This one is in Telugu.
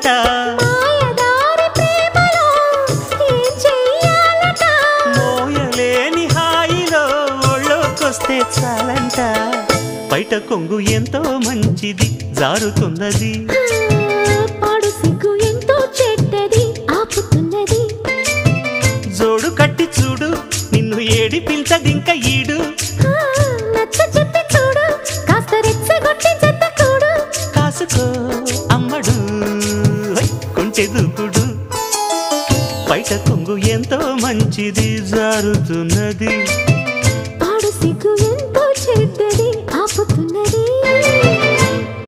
చెయ్యాలట మాయదారి ప్రేమలో ఏం చెయ్యాలట మోయలేని హాయిలో ఒళ్ళోకొస్తే చాలంట బయట కొంగు ఎంతో మంచిది జారుతున్నది పాడు సిగ్గు ఎంతో చెడ్డది ఆపుతున్నది జోడు కట్టి చూడు నిన్ను ఏడిపించదింక ఈడు నచ్చ చెప్పి చూడు కాస్త రెచ్చగొట్టి జత కూడు కాసుకో అమ్మడు కొంచె దూకుడు బయట కొంగు ఎంతో మంచిది జారుతున్నది